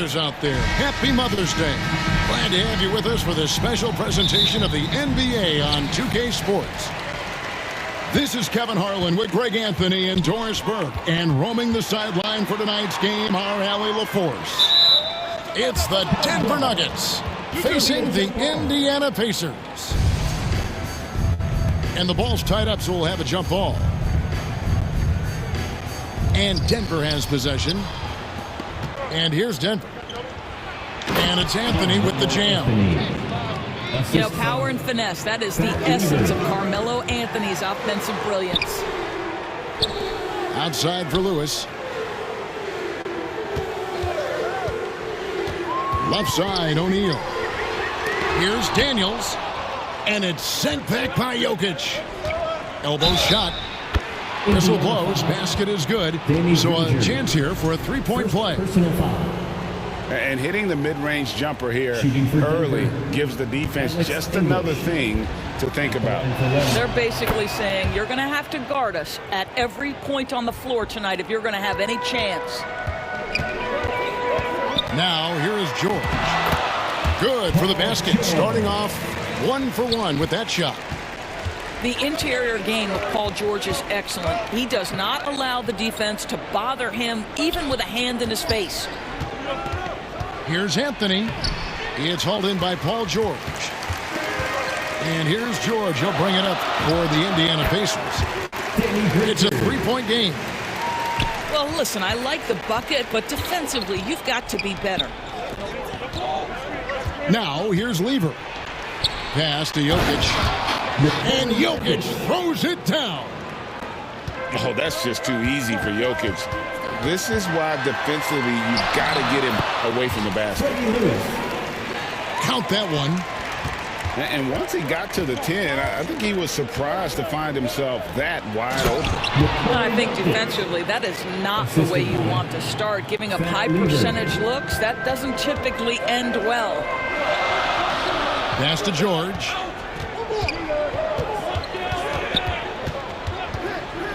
mothers out there, happy Mother's Day. Glad to have you with us for this special presentation of the NBA on 2K Sports. This is Kevin Harlan with Greg Anthony and Doris Burke. And roaming the sideline for tonight's game, our Allie LaForce. It's the Denver Nuggets facing the Indiana Pacers. And the ball's tied up, so we'll have a jump ball. And Denver has possession. And here's Denver. And it's Anthony with the jam. You know, power and finesse, that is the essence of Carmelo Anthony's offensive brilliance. Outside for Lewis. Left side, O'Neal. Here's Daniels. And it's sent back by Jokic. Elbow shot. Whistle blows. Basket is good. So a chance here for a three-point play. And hitting the mid-range jumper here early gives the defense just another thing to think about. They're basically saying you're going to have to guard us at every point on the floor tonight if you're going to have any chance. Now here is George. Good for the basket. Starting off 1 for 1 with that shot. The interior game of Paul George is excellent. He does not allow the defense to bother him, even with a hand in his face. Here's Anthony. It's hauled in by Paul George. And here's George. He'll bring it up for the Indiana Pacers. It's a three-point game. Well, listen, I like the bucket, but defensively, you've got to be better. Now, here's Lever. Pass to Jokic. And Jokic throws it down. Oh, that's just too easy for Jokic. This is why defensively you've got to get him away from the basket. Count that one. And once he got to the 10, I think he was surprised to find himself that wide open. I think defensively, that is not the way you want to start. Giving up high percentage looks, that doesn't typically end well. Pass to George.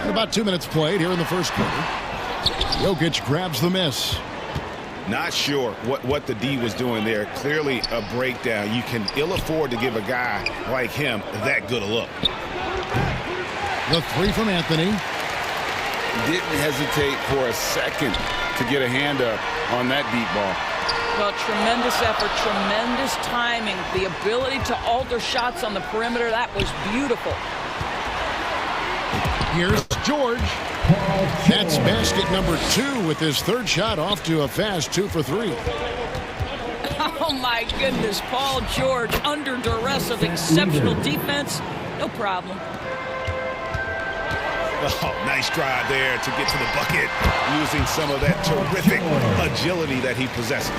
And about 2 minutes played here in the first quarter. Jokic grabs the miss. Not sure what the D was doing there. Clearly a breakdown. You can ill afford to give a guy like him that good a look. The three from Anthony. Didn't hesitate for a second to get a hand up on that deep ball. Well, tremendous effort, tremendous timing. The ability to alter shots on the perimeter, that was beautiful. Here's George. That's basket number 2 with his third shot off to a fast 2 for 3. Oh, my goodness. Paul George under duress of exceptional defense. No problem. Oh, nice drive there to get to the bucket using some of that terrific agility that he possesses.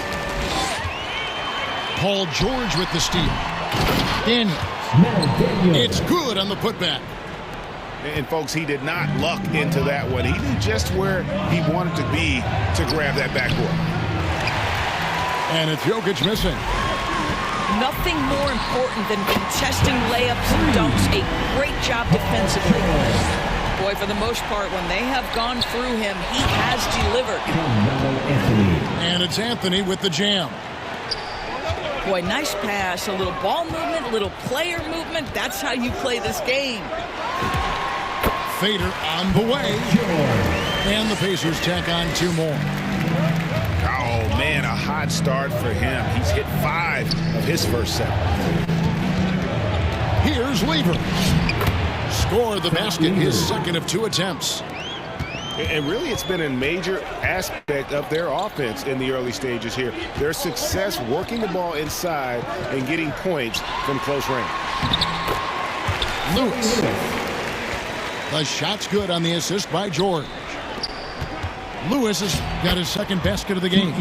Paul George with the steal. Daniels. It's good on the putback. And, folks, he did not luck into that one. He knew just where he wanted to be to grab that backboard. And it's Jokic missing. Nothing more important than contesting layups and dunks. A great job defensively. Boy, for the most part, when they have gone through him, he has delivered. And it's Anthony with the jam. Boy, nice pass. A little ball movement, a little player movement. That's how you play this game. Fader on the way. And the Pacers tack on 2 more. Oh, man, a hot start for him. He's hit 5 of his first 7. Here's Lever. Scored the basket, his second of 2 attempts. And really, it's been a major aspect of their offense in the early stages here. Their success working the ball inside and getting points from close range. Lewis. The shot's good on the assist by George. Lewis has got his second basket of the game.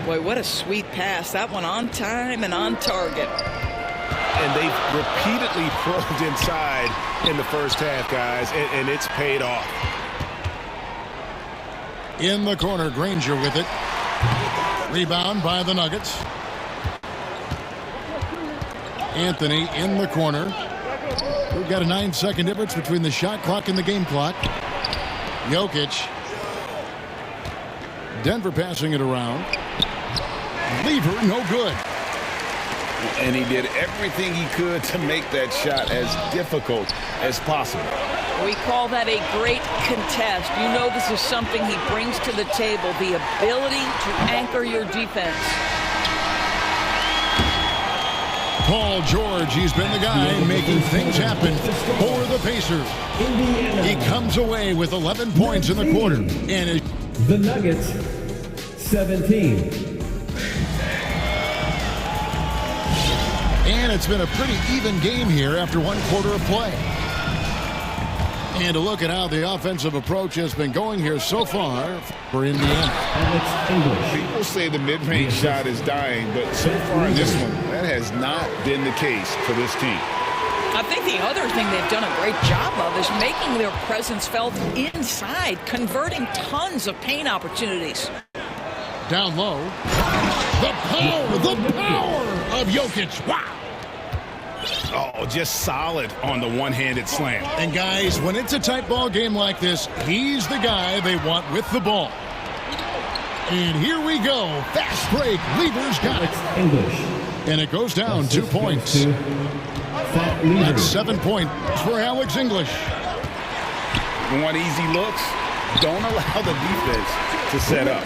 Boy, what a sweet pass. That one on time and on target. And they've repeatedly probed inside in the first half, guys, and it's paid off. In the corner, Granger with it. Rebound by the Nuggets. Anthony in the corner. We've got a 9-second difference between the shot clock and the game clock. Jokic. Denver passing it around. Lever, no good. And he did everything he could to make that shot as difficult as possible. We call that a great contest. You know this is something he brings to the table, the ability to anchor your defense. Paul George, he's been the guy making things happen for the Pacers. He comes away with 11 points in the quarter. And the Nuggets, 17. And it's been a pretty even game here after one quarter of play. And to look at how the offensive approach has been going here so far for Indiana. People say the mid-range shot is dying, but so far in this one, that has not been the case for this team. I think the other thing they've done a great job of is making their presence felt inside, converting tons of paint opportunities. Down low. The power of Jokic. Wow. Oh, just solid on the one-handed slam. And guys, when it's a tight ball game like this, he's the guy they want with the ball. And here we go. Fast break. Lever's got it. And it goes down 2 points. That's 7 points for Alex English. Want easy looks? Don't allow the defense to set up.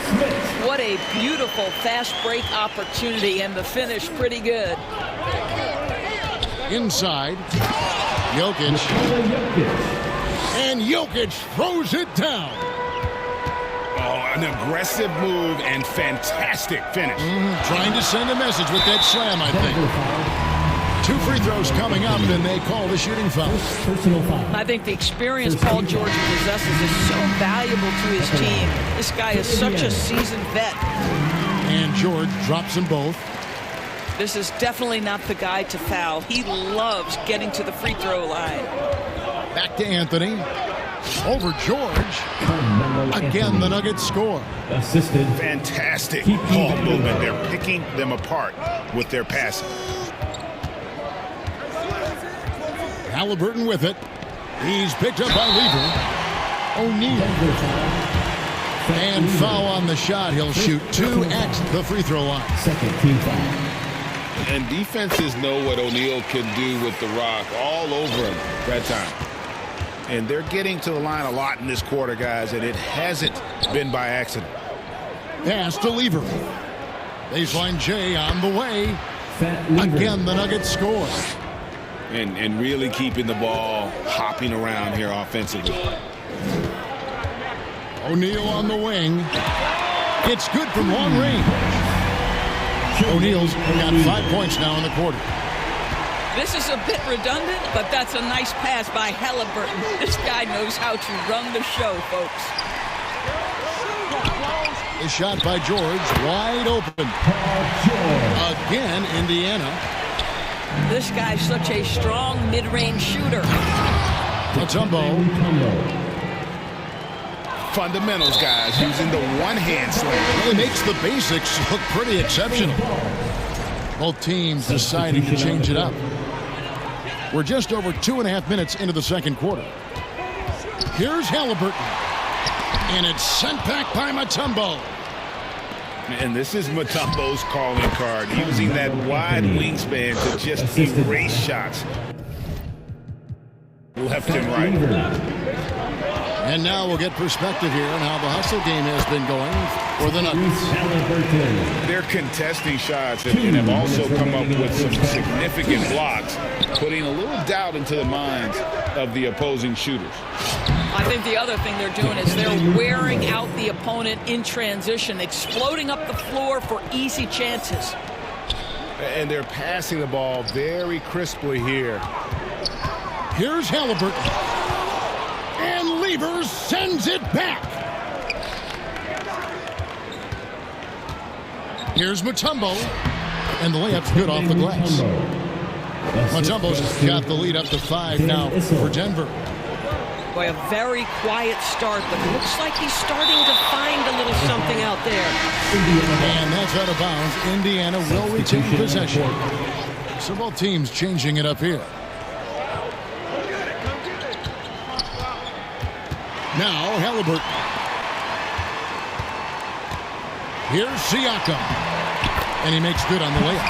What a beautiful fast break opportunity, and the finish pretty good. Inside, Jokic. And Jokic throws it down. Oh, an aggressive move and fantastic finish. Trying to send a message with that slam, I think. 2 free throws coming up, and they call the shooting foul. I think the experience Paul George possesses is so valuable to his team. This guy is such a seasoned vet. And George drops them both. This is definitely not the guy to foul. He loves getting to the free throw line. Back to Anthony. Over George. Again, the Nuggets score. Assisted. Fantastic ball movement. They're picking them apart with their passing. Halliburton with it. He's picked up by Lever. O'Neal. And foul on the shot. He'll shoot 2 at the free throw line. Second team foul. And defenses know what O'Neal can do with the rock all over him that time. And they're getting to the line a lot in this quarter, guys, and it hasn't been by accident. Pass to Lever. Baseline J on the way. Lever. Again, the Nuggets score. And really keeping the ball hopping around here offensively. O'Neal on the wing. It's good from long range. O'Neal's got 5 points now in the quarter. This is a bit redundant, but that's a nice pass by Halliburton. This guy knows how to run the show, folks. The shot by George, wide open. Again, Indiana. This guy's such a strong mid-range shooter. Mutombo. Fundamentals, guys, using the one-hand slam. Really makes the basics look pretty exceptional. Both teams deciding to change it up. We're just over 2.5 minutes into the second quarter. Here's Halliburton. And it's sent back by Mutombo. And this is Mutombo's calling card, using that wide wingspan to just erase shots left and right. And now we'll get perspective here on how the hustle game has been going for the Nuggets. They're contesting shots and have also come up with some significant blocks, putting a little doubt into the minds of the opposing shooters. I think the other thing they're doing is they're wearing out the opponent in transition, exploding up the floor for easy chances. And they're passing the ball very crisply here. Here's Halliburton. And Lever sends it back. Here's Mutombo. And the layup's good off the glass. Mutombo's got the lead up to 5 now for Denver. Boy, a very quiet start, but it looks like he's starting to find a little something out there. And that's out of bounds. Indiana will retain possession. So both teams changing it up here. Now Halliburton. Here's Siakam. And he makes good on the layup.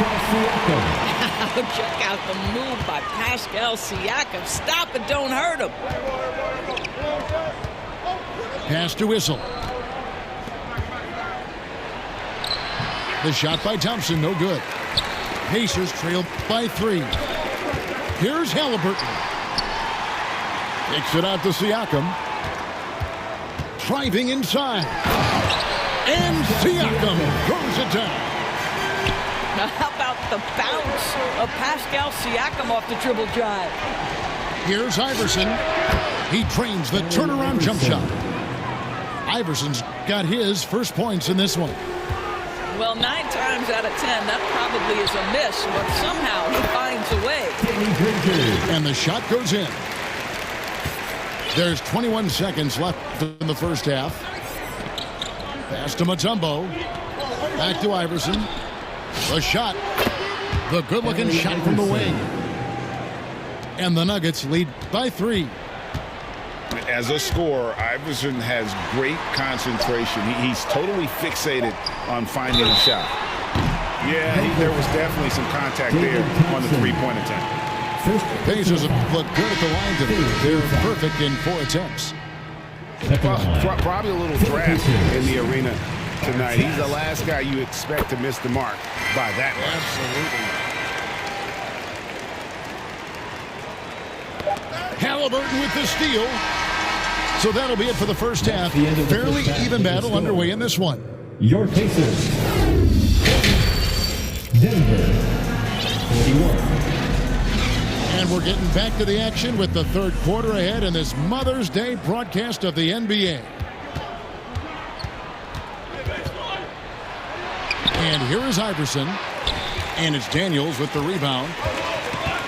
Check out the move by Pascal Siakam. Stop it, don't hurt him. Pass to Whistle. The shot by Thompson, no good. Pacers trail by 3. Here's Halliburton. Kicks it out to Siakam. Driving inside. And Siakam throws it down. Now how about the bounce of Pascal Siakam off the dribble drive? Here's Iverson. He trains the turnaround jump shot. Iverson's got his first points in this one. Well, 9 times out of 10, that probably is a miss, but somehow he finds a way. And the shot goes in. There's 21 seconds left in the first half. Pass to Mutombo. Back to Iverson. The shot. The good-looking shot from the wing. And the Nuggets lead by 3. As a scorer, Iverson has great concentration. He's totally fixated on finding a shot. Yeah, there was definitely some contact there on the three-point attempt. Pacers have looked good at the line today. They're perfect in 4 attempts. Probably a little draft in the arena tonight. He's the last guy you expect to miss the mark by that much. Absolutely. Halliburton with the steal. So that'll be it for the first half. Fairly even battle underway in this one. Your Pacers. Denver. 41. And we're getting back to the action with the third quarter ahead in this Mother's Day broadcast of the NBA. And here is Iverson. And it's Daniels with the rebound.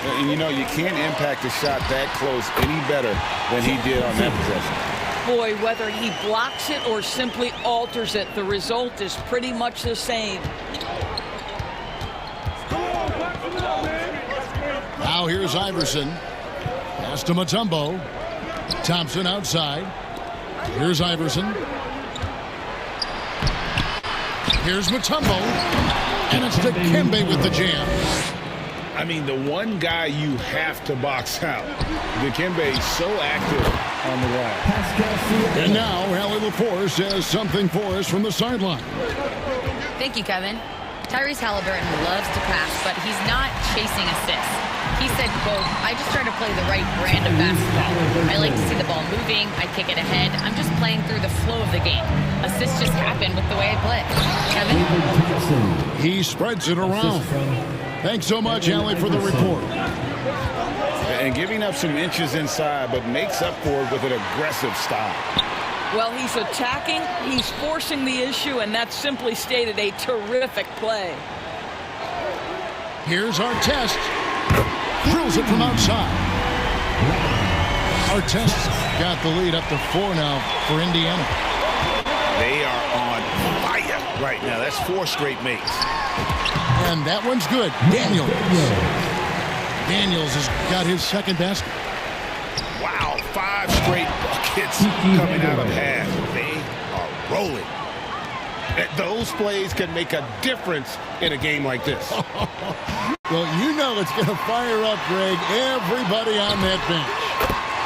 And you know, you can't impact a shot that close any better than he did on that possession. Boy, whether he blocks it or simply alters it, the result is pretty much the same. Now here's Iverson. Pass to Mutombo. Thompson outside. Here's Iverson. Here's Mutombo. And it's Dikembe with the jam. I mean, the one guy you have to box out. Dikembe is so active on the glass. And now, Allie Lepore says something for us from the sideline. Thank you, Kevin. Tyrese Halliburton loves to pass, but he's not chasing assists. He said, quote, "I just try to play the right brand of basketball. I like to see the ball moving. I kick it ahead. I'm just playing through the flow of the game. Assists just happen with the way I play." Kevin? He spreads it around. Thanks so much, Allie, for the report. And giving up some inches inside, but makes up for it with an aggressive style. Well, he's attacking, he's forcing the issue, and that's simply stated a terrific play. Here's Artest. Drills it from outside. Artest got the lead up to 4 now for Indiana. They are on fire right now. That's 4 straight makes. And that one's good. Daniels. Daniels has got his second basket. Wow, 5 straight buckets coming out of half. They are rolling. Those plays can make a difference in a game like this. Well, you know it's going to fire up, Greg, everybody on that bench.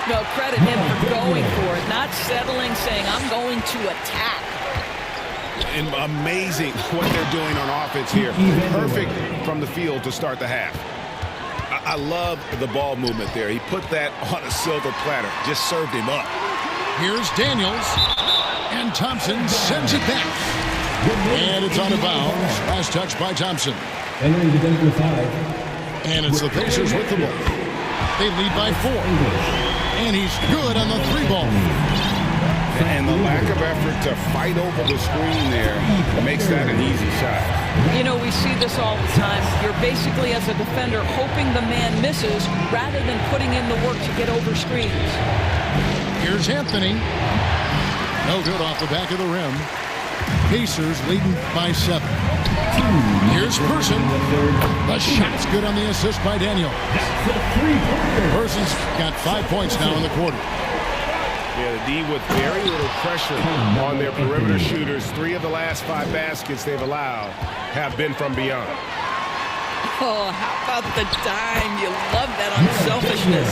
No, credit him for going for it, not settling, saying, "I'm going to attack." And amazing what they're doing on offense here. Perfect from the field to start the half. I love the ball movement there. He put that on a silver platter. Just served him up. Here's Daniels. And Thompson sends it back. And it's out of bounds. Last touch by Thompson. Entering the Denver 5. And it's the Pacers with the ball. They lead by 4. And he's good on the 3 ball. And the lack of effort to fight over the screen there makes that an easy shot. You know, we see this all the time. You're basically, as a defender, hoping the man misses rather than putting in the work to get over screens. Here's Anthony. No good off the back of the rim. Pacers leading by 7. Here's Person. The shot's good on the assist by Daniel. Person's got 5 points now in the quarter. Yeah, the D with very little pressure on their perimeter shooters. 3 of the last 5 baskets they've allowed have been from beyond. Oh, how about the dime? You love that unselfishness.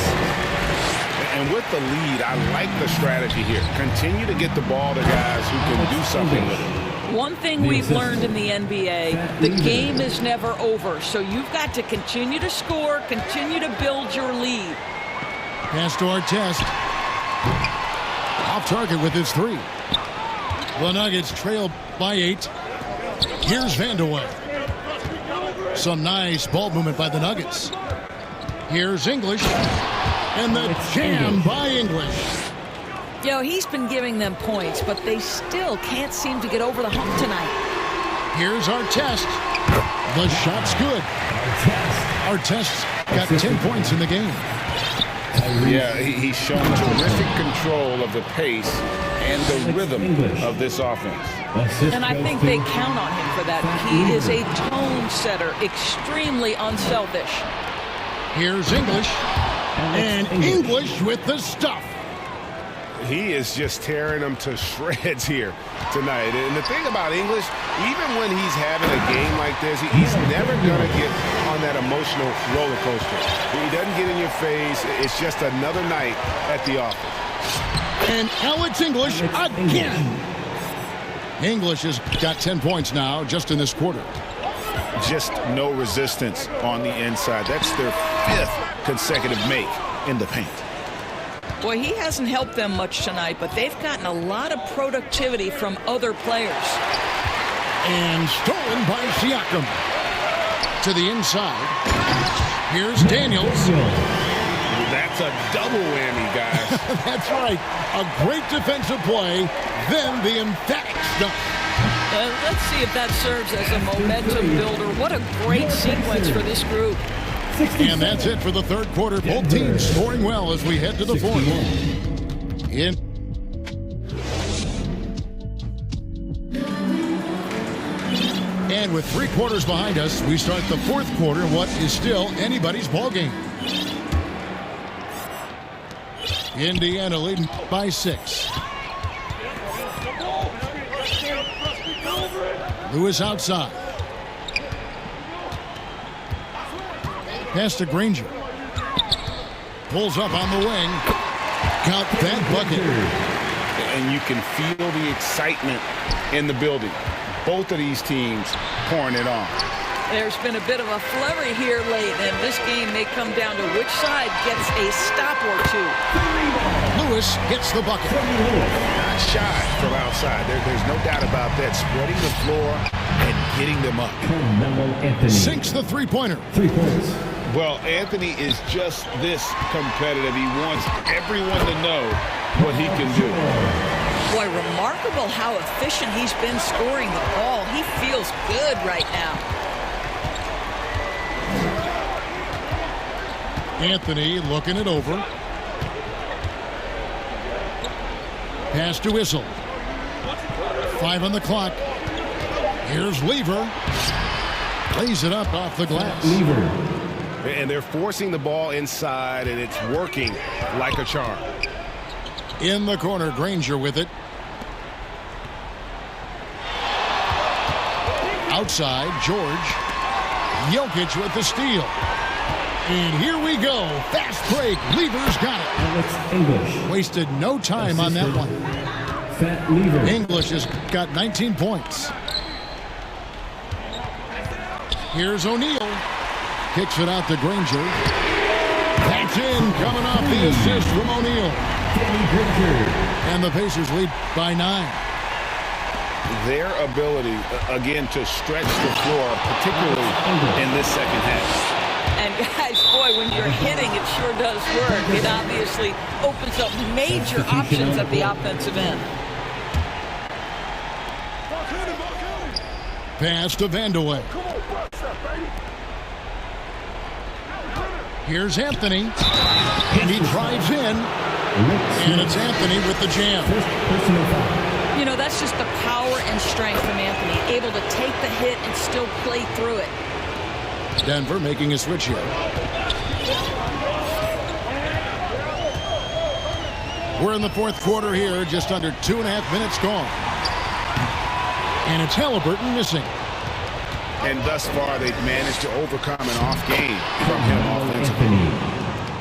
And with the lead, I like the strategy here. Continue to get the ball to guys who can do something with it. One thing we've learned in the NBA, the game is never over. So you've got to continue to score, continue to build your lead. Pass to Artest. Off target with his 3. The Nuggets trail by 8. Here's Vandeweghe. Some nice ball movement by the Nuggets. Here's English. And the jam by English. You know, he's been giving them points, but they still can't seem to get over the hump tonight. Here's Artest. The shot's good. Artest's got 10 points in the game. Yeah, he's shown terrific control of the pace and the rhythm of this offense. And I think they count on him for that. He is a tone setter, extremely unselfish. Here's English. And English with the stuff. He is just tearing them to shreds here tonight. And the thing about English, even when he's having a game like this, he's never going to get on that emotional roller coaster. He doesn't get in your face. It's just another night at the office. And Alex English again. English has got 10 points now just in this quarter. Just no resistance on the inside. That's their 5th consecutive make in the paint. Boy, he hasn't helped them much tonight, but they've gotten a lot of productivity from other players. And stolen by Siakam. To the inside. Here's Daniels. That's a double whammy, guys. That's right. A great defensive play, then the emphatic stuff. Let's see if that serves as a momentum builder. What a great sequence for this group. And that's it for the third quarter. Both teams scoring well as we head to the fourth. And with 3 quarters behind us, we start the fourth quarter in what is still anybody's ball game. Indiana leading by 6. Lewis outside. Pass to Granger. Pulls up on the wing. Got that bucket. And you can feel the excitement in the building. Both of these teams pouring it on. There's been a bit of a flurry here late, and this game may come down to which side gets a stop or 2. Lewis gets the bucket. Not shy from outside. There's no doubt about that. Spreading the floor and getting them up. Sinks the three-pointer. 3 points. Well, Anthony is just this competitive. He wants everyone to know what he can do. Boy, remarkable how efficient he's been scoring the ball. He feels good right now. Anthony looking it over. Pass to Whistle. 5 on the clock. Here's Lever. Lays it up off the glass. Lever. And they're forcing the ball inside, and it's working like a charm. In the corner, Granger with it. Outside, George. Jokic with the steal. And here we go. Fast break. Lever's got it. Alex English. Wasted no time on that one. Fat Lever. English has got 19 points. Here's O'Neal. Kicks it out to Granger. That's in. Coming off the assist from O'Neal. And the Pacers lead by 9. Their ability, again, to stretch the floor, particularly in this second half. And guys, boy, when you're hitting, it sure does work. It obviously opens up major options at the offensive end. Pass to Vandeweghe. Here's Anthony. And he drives in. And it's Anthony with the jam. You know, that's just the power and strength from Anthony. Able to take the hit and still play through it. Denver making a switch here. We're in the fourth quarter here, just under 2.5 minutes gone. And it's Haliburton missing. And thus far, they've managed to overcome an off game from him offensively.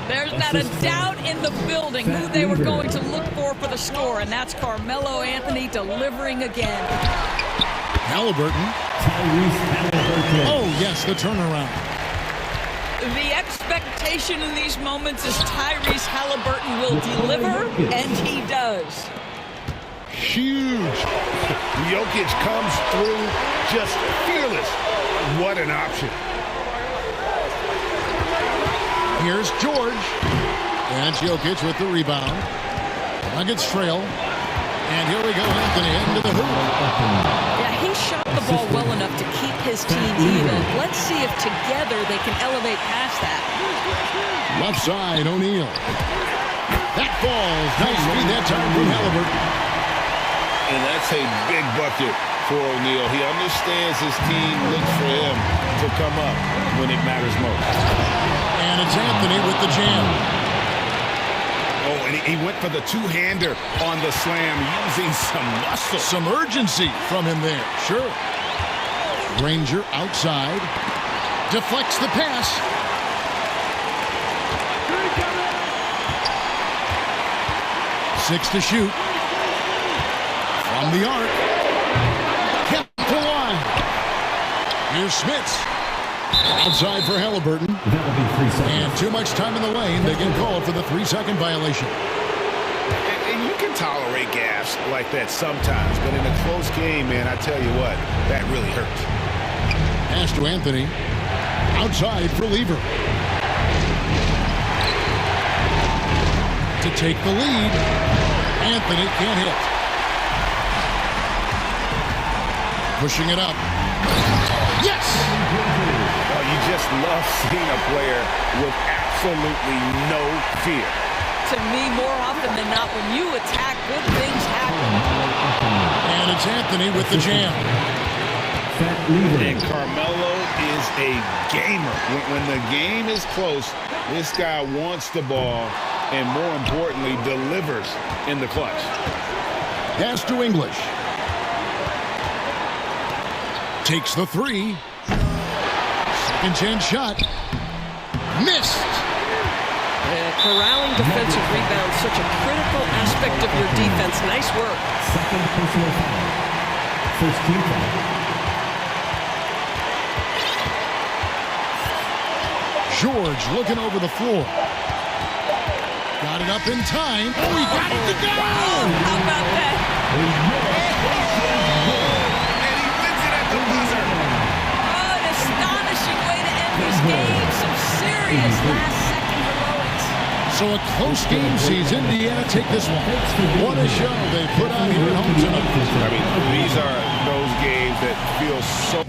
There's not a doubt in the building who they were going to look for the score, and that's Carmelo Anthony delivering again. Haliburton. Oh, yes, the turnaround. The expectation in these moments is Tyrese Haliburton will deliver, and he does. Huge. Jokic comes through just fearless. What an option. Here's George. And Jokic with the rebound. Nuggets trail. And here we go, Anthony into the hoop. Yeah, he shot the ball well enough to keep his team even. Let's see if together they can elevate past that. Left side, O'Neal. That falls. Nice feed that time from Haliburton. And that's a big bucket for O'Neal. He understands his team looks for him to come up when it matters most. And it's Anthony with the jam. Oh, and he went for the two-hander on the slam using some muscle. Some urgency from him there. Sure. Granger outside. Deflects the pass. Six to shoot. From the arc. Kept the line. Here's Smits. Outside for Haliburton. That'll be 3 seconds. And too much time in the lane. They get called for the 3-second violation. And you can tolerate gaffes like that sometimes, but in a close game, man, I tell you what, that really hurts. Pass to Anthony. Outside for Lever. To take the lead. Anthony can't hit. Pushing it up. Yes! Well, you just love seeing a player with absolutely no fear. To me, more often than not, when you attack, good things happen. And it's Anthony with the jam. And Carmelo is a gamer. When the game is close, this guy wants the ball and, more importantly, delivers in the clutch. Pass to English. Takes the three. Second chance shot. Missed. Corralling defensive rebounds, such a critical aspect of your defense. Nice work. Second personal foul. First team foul. George looking over the floor. Got it up in time. Oh, he got it to go! How about that? And he wins it at the buzzer. Oh, an astonishing way to end this game. Some serious last-second heroics. So a close game sees Indiana take this one. What a show they put on here at home tonight. I mean, these are those games that feel so...